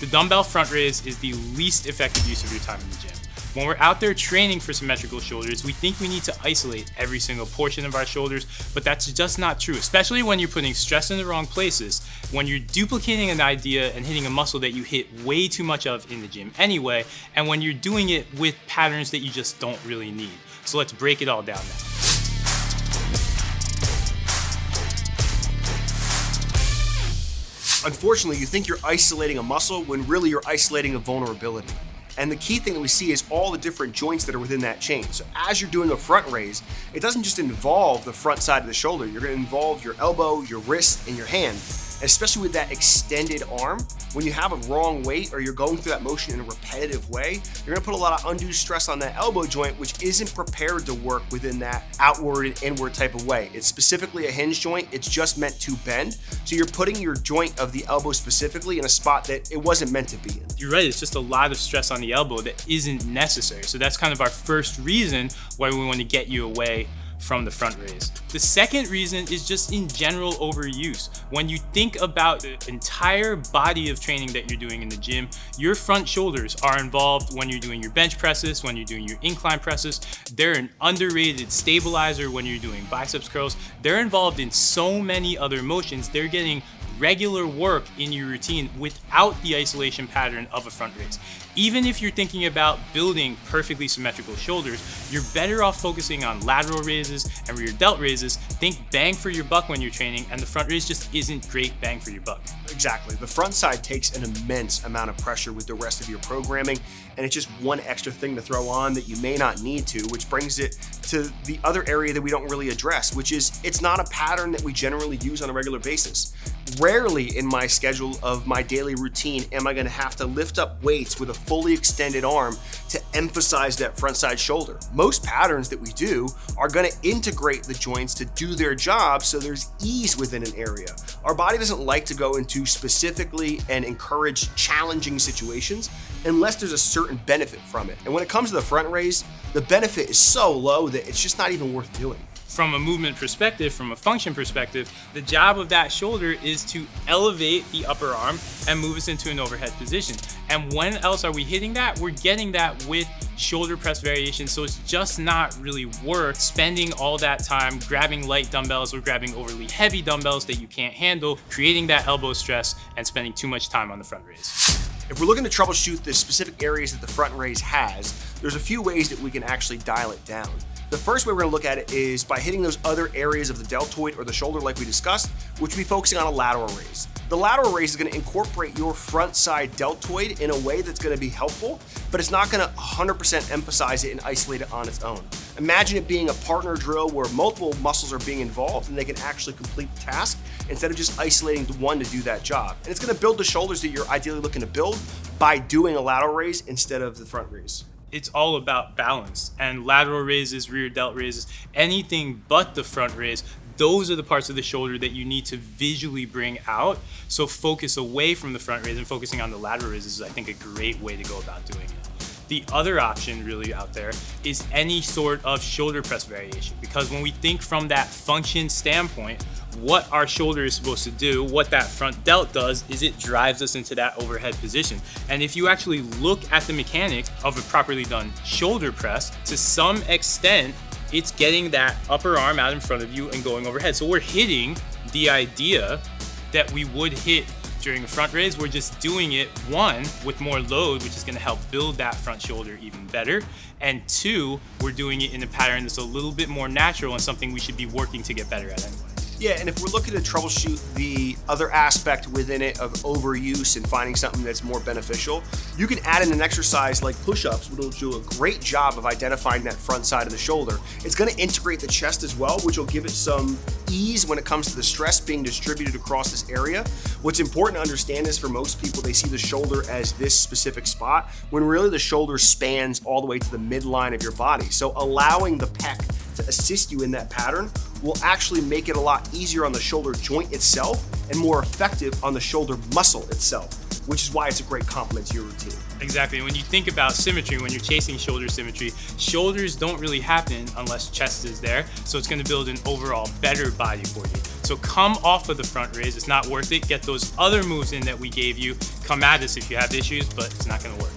The dumbbell front raise is the least effective use of your time in the gym. When we're out there training for symmetrical shoulders, we think we need to isolate every single portion of our shoulders, but that's just not true, especially when you're putting stress in the wrong places, when you're duplicating an idea and hitting a muscle that you hit way too much of in the gym anyway, and when you're doing it with patterns that you just don't really need. So let's break it all down now. Unfortunately, you think you're isolating a muscle when really you're isolating a vulnerability. And the key thing that we see is all the different joints that are within that chain. So as you're doing a front raise, it doesn't just involve the front side of the shoulder. You're going to involve your elbow, your wrist, and your hand. And especially with that extended arm, when you have a wrong weight or you're going through that motion in a repetitive way, you're gonna put a lot of undue stress on that elbow joint, which isn't prepared to work within that outward and inward type of way. It's specifically a hinge joint, it's just meant to bend. So you're putting your joint of the elbow specifically in a spot that it wasn't meant to be in. You're right, it's just a lot of stress on the elbow that isn't necessary. So that's kind of our first reason why we want to get you away from the front raise. The second reason is just in general overuse. When you think about the entire body of training that you're doing in the gym, your front shoulders are involved when you're doing your bench presses, when you're doing your incline presses. They're an underrated stabilizer when you're doing biceps curls. They're involved in so many other motions. They're getting regular work in your routine without the isolation pattern of a front raise. Even if you're thinking about building perfectly symmetrical shoulders, you're better off focusing on lateral raises and rear delt raises. Think bang for your buck when you're training, and the front raise just isn't great bang for your buck. Exactly. The front side takes an immense amount of pressure with the rest of your programming, and it's just one extra thing to throw on that you may not need to, which brings it to the other area that we don't really address, which is it's not a pattern that we generally use on a regular basis. Rarely in my schedule of my daily routine am I going to have to lift up weights with a fully extended arm to emphasize that front side shoulder. Most patterns that we do are going to integrate the joints to do their job so there's ease within an area. Our body doesn't like to go into specifically and encourage challenging situations unless there's a certain benefit from it. And when it comes to the front raise, the benefit is so low that it's just not even worth doing. From a movement perspective, from a function perspective, the job of that shoulder is to elevate the upper arm and move us into an overhead position. And when else are we hitting that? We're getting that with shoulder press variations. So it's just not really worth spending all that time grabbing light dumbbells or grabbing overly heavy dumbbells that you can't handle, creating that elbow stress and spending too much time on the front raise. If we're looking to troubleshoot the specific areas that the front raise has, there's a few ways that we can actually dial it down. The first way we're gonna look at it is by hitting those other areas of the deltoid or the shoulder like we discussed, which will be focusing on a lateral raise. The lateral raise is gonna incorporate your front side deltoid in a way that's gonna be helpful, but it's not gonna 100% emphasize it and isolate it on its own. Imagine it being a partner drill where multiple muscles are being involved and they can actually complete the task instead of just isolating the one to do that job. And it's gonna build the shoulders that you're ideally looking to build by doing a lateral raise instead of the front raise. It's all about balance, and lateral raises, rear delt raises, anything but the front raise, those are the parts of the shoulder that you need to visually bring out. So focus away from the front raise and focusing on the lateral raises is, I think, a great way to go about doing it. The other option really out there is any sort of shoulder press variation, because when we think from that function standpoint, what our shoulder is supposed to do, what that front delt does, is it drives us into that overhead position. And if you actually look at the mechanics of a properly done shoulder press, to some extent, it's getting that upper arm out in front of you and going overhead. So we're hitting the idea that we would hit during a front raise. We're just doing it, one, with more load, which is gonna help build that front shoulder even better. And two, we're doing it in a pattern that's a little bit more natural and something we should be working to get better at anyway. Yeah, and if we're looking to troubleshoot the other aspect within it of overuse and finding something that's more beneficial, you can add in an exercise like push-ups, which will do a great job of identifying that front side of the shoulder. It's gonna integrate the chest as well, which will give it some ease when it comes to the stress being distributed across this area. What's important to understand is for most people, they see the shoulder as this specific spot, when really the shoulder spans all the way to the midline of your body. So allowing the pec to assist you in that pattern will actually make it a lot easier on the shoulder joint itself and more effective on the shoulder muscle itself. which is why it's a great complement to your routine. Exactly. And when you think about symmetry, when you're chasing shoulder symmetry, shoulders don't really happen unless chest is there. So it's going to build an overall better body for you. So come off of the front raise. It's not worth it. Get those other moves in that we gave you. Come at us if you have issues, but it's not going to work.